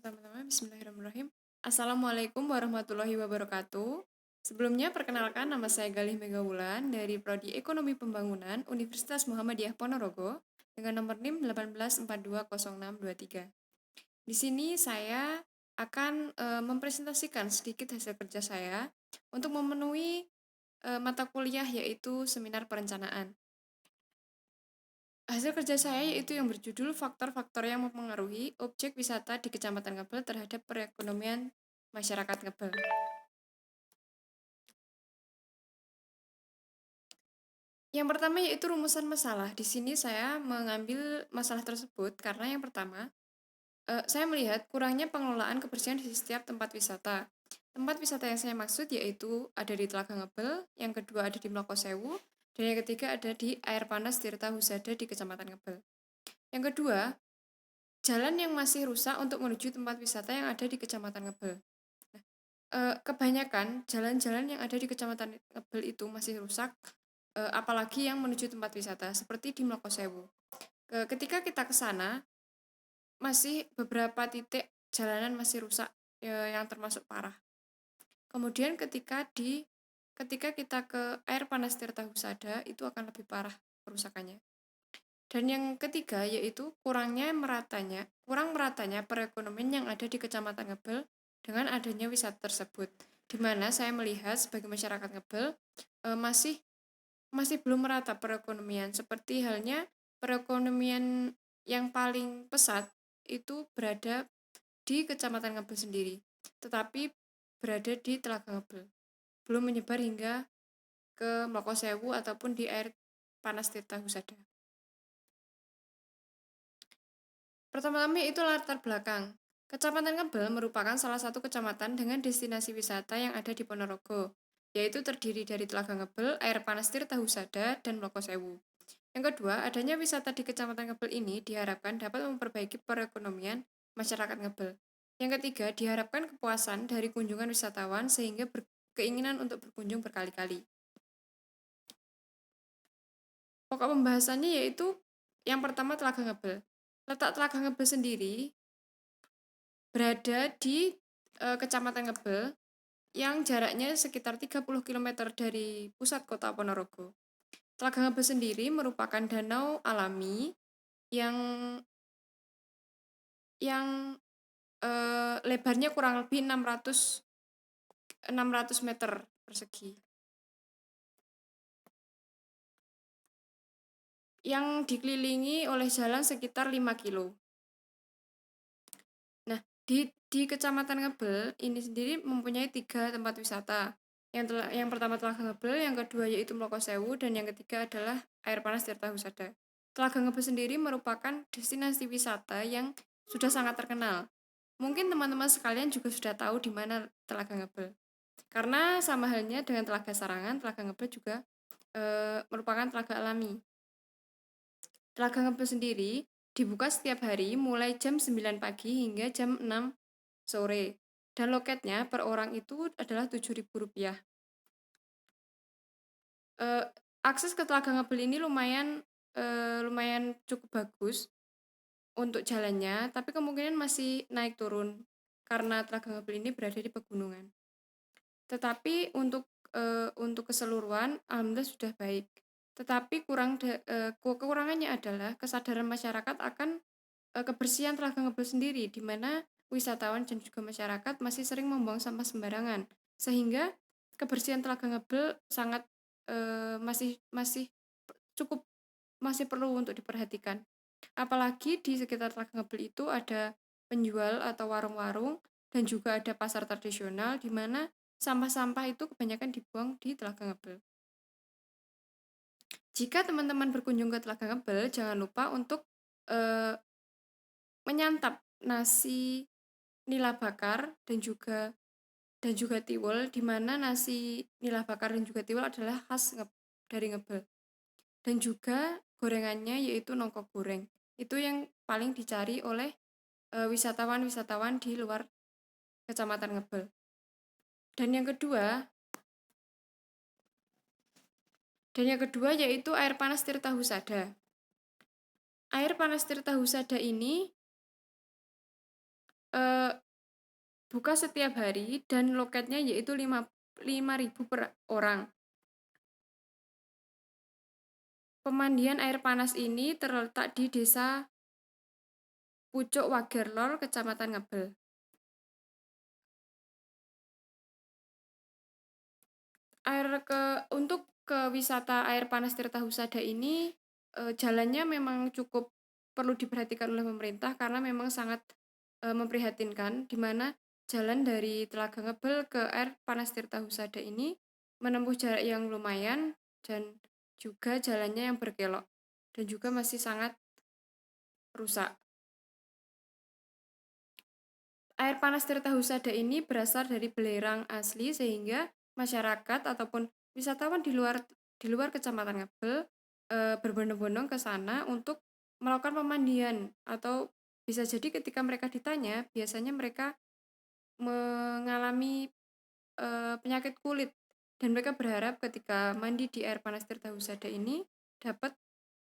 Pertama-tama bismillahirrahmanirrahim. Assalamualaikum warahmatullahi wabarakatuh. Sebelumnya perkenalkan nama saya Galih Megawulan dari Prodi Ekonomi Pembangunan Universitas Muhammadiyah Ponorogo dengan nomor NIM 18420623. Di sini saya akan mempresentasikan sedikit hasil kerja saya untuk memenuhi mata kuliah yaitu seminar perencanaan. Hasil kerja saya yaitu yang berjudul faktor-faktor yang mempengaruhi objek wisata di Kecamatan Ngebel terhadap perekonomian masyarakat Ngebel. Yang pertama yaitu rumusan masalah. Di sini saya mengambil masalah tersebut karena yang pertama, saya melihat kurangnya pengelolaan kebersihan di setiap tempat wisata. Tempat wisata yang saya maksud yaitu ada di Telaga Ngebel, yang kedua ada di Mlokosewu, dan yang ketiga ada di Air Panas Tirta Husada di Kecamatan Ngebel. Yang kedua, jalan yang masih rusak untuk menuju tempat wisata yang ada di Kecamatan Ngebel. Kebanyakan jalan-jalan yang ada di Kecamatan Ngebel itu masih rusak, apalagi yang menuju tempat wisata seperti di Mlokosewu. Ketika kita ke sana, masih beberapa titik jalanan masih rusak yang termasuk parah. Kemudian ketika kita ke Air Panas Tirta Husada itu akan lebih parah kerusakannya. Dan yang ketiga yaitu kurang meratanya perekonomian yang ada di Kecamatan Ngebel dengan adanya wisata tersebut. Di mana saya melihat sebagai masyarakat Ngebel masih belum merata perekonomian, seperti halnya perekonomian yang paling pesat itu berada di Kecamatan Ngebel sendiri, tetapi berada di Telaga Ngebel, belum menyebar hingga ke Mlokosewu ataupun di Air Panas Tirta Husada. Pertama-tama itu latar belakang. Kecamatan Ngebel merupakan salah satu kecamatan dengan destinasi wisata yang ada di Ponorogo, yaitu terdiri dari Telaga Ngebel, Air Panas Tirta Husada, dan Mlokosewu. Yang kedua, adanya wisata di Kecamatan Ngebel ini diharapkan dapat memperbaiki perekonomian masyarakat Ngebel. Yang ketiga, diharapkan kepuasan dari kunjungan wisatawan sehingga keinginan untuk berkunjung berkali-kali. Pokok pembahasannya yaitu yang pertama Telaga Ngebel. Letak Telaga Ngebel sendiri berada di Kecamatan Ngebel yang jaraknya sekitar 30 km dari pusat kota Ponorogo. Telaga Ngebel sendiri merupakan danau alami yang lebarnya kurang lebih 600 meter persegi. Yang dikelilingi oleh jalan sekitar 5 kilo. Nah, di Kecamatan Ngebel ini sendiri mempunyai 3 tempat wisata. Yang pertama Telaga Ngebel, yang kedua yaitu Mlokosewu, dan yang ketiga adalah Air Panas Tirta Husada. Telaga Ngebel sendiri merupakan destinasi wisata yang sudah sangat terkenal. Mungkin teman-teman sekalian juga sudah tahu di mana Telaga Ngebel. Karena sama halnya dengan Telaga Sarangan, Telaga Ngebel juga merupakan telaga alami. Telaga Ngebel sendiri dibuka setiap hari mulai jam 9 pagi hingga jam 6 sore. Dan loketnya per orang itu adalah Rp7.000. Akses ke Telaga Ngebel ini lumayan cukup bagus untuk jalannya, tapi kemungkinan masih naik turun karena Telaga Ngebel ini berada di pegunungan. Tetapi untuk keseluruhan alhamdulillah sudah baik. Tetapi kekurangannya adalah kesadaran masyarakat akan kebersihan Telaga Ngebel sendiri, di mana wisatawan dan juga masyarakat masih sering membuang sampah sembarangan, sehingga kebersihan Telaga Ngebel masih perlu untuk diperhatikan. Apalagi di sekitar Telaga Ngebel itu ada penjual atau warung-warung dan juga ada pasar tradisional di mana sampah-sampah itu kebanyakan dibuang di Telaga Ngebel. Jika teman-teman berkunjung ke Telaga Ngebel, jangan lupa untuk menyantap nasi nila bakar dan juga tiwul, di mana nasi nila bakar dan juga tiwul adalah khas dari Ngebel. Dan juga gorengannya yaitu nongko goreng. Itu yang paling dicari oleh wisatawan-wisatawan di luar Kecamatan Ngebel. Dan yang kedua yaitu Air Panas Tirta Husada. Air Panas Tirta Husada ini eee, buka setiap hari dan loketnya yaitu 5.000 per orang. Pemandian air panas ini terletak di Desa Pucuk Wagerlor, Kecamatan Ngebel. Untuk ke wisata air panas Tirta Husada ini, jalannya memang cukup perlu diperhatikan oleh pemerintah karena memang sangat, memprihatinkan, di mana jalan dari Telaga Ngebel ke air panas Tirta Husada ini menempuh jarak yang lumayan dan juga jalannya yang berkelok dan juga masih sangat rusak. Air panas Tirta Husada ini berasal dari belerang asli sehingga masyarakat ataupun wisatawan di luar Kecamatan Ngebel berbondong-bondong ke sana untuk melakukan pemandian atau bisa jadi ketika mereka ditanya biasanya mereka mengalami penyakit kulit dan mereka berharap ketika mandi di air panas Tirta Husada ini dapat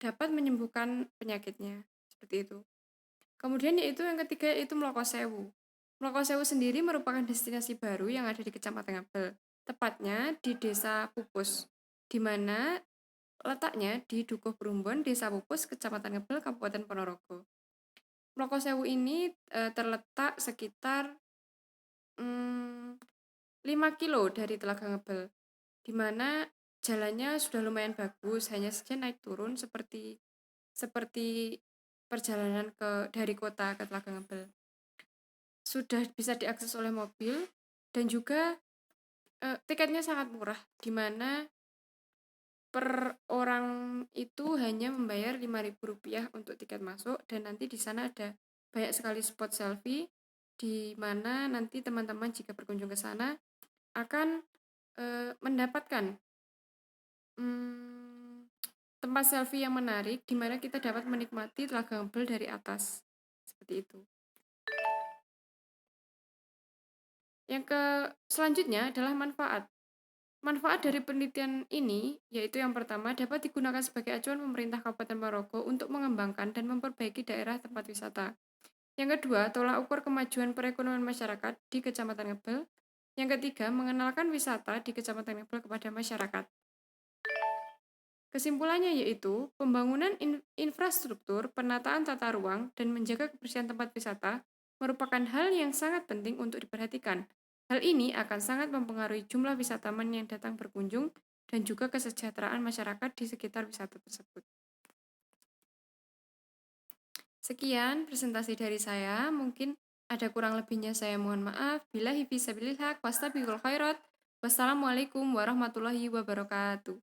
dapat menyembuhkan penyakitnya seperti itu. Kemudian yaitu yang ketiga yaitu Mlokosewu. Mlokosewu sendiri merupakan destinasi baru yang ada di Kecamatan Ngabel, tepatnya di Desa Pupus, di mana letaknya di Dukuh Brumbon, Desa Pupus, Kecamatan Ngabel, Kabupaten Ponorogo. Mlokosewu ini terletak sekitar 5 kilo dari Telaga Ngabel, di mana jalannya sudah lumayan bagus, hanya saja naik turun seperti seperti perjalanan dari kota ke Telaga Ngabel. Sudah bisa diakses oleh mobil dan juga tiketnya sangat murah, di mana per orang itu hanya membayar Rp5.000 untuk tiket masuk dan nanti di sana ada banyak sekali spot selfie di mana nanti teman-teman jika berkunjung ke sana akan mendapatkan hmm, tempat selfie yang menarik di mana kita dapat menikmati Telaga Ngabel dari atas. Seperti itu. Selanjutnya adalah manfaat. Manfaat dari penelitian ini yaitu yang pertama dapat digunakan sebagai acuan pemerintah Kabupaten Ponorogo untuk mengembangkan dan memperbaiki daerah tempat wisata. Yang kedua, tolak ukur kemajuan perekonomian masyarakat di Kecamatan Ngebel. Yang ketiga, mengenalkan wisata di Kecamatan Ngebel kepada masyarakat. Kesimpulannya yaitu pembangunan infrastruktur, penataan tata ruang, dan menjaga kebersihan tempat wisata merupakan hal yang sangat penting untuk diperhatikan. Hal ini akan sangat mempengaruhi jumlah wisatawan yang datang berkunjung dan juga kesejahteraan masyarakat di sekitar wisata tersebut. Sekian presentasi dari saya, mungkin ada kurang lebihnya saya mohon maaf. Billahi fisabilillah, wastabiqul khairat. Wassalamualaikum warahmatullahi wabarakatuh.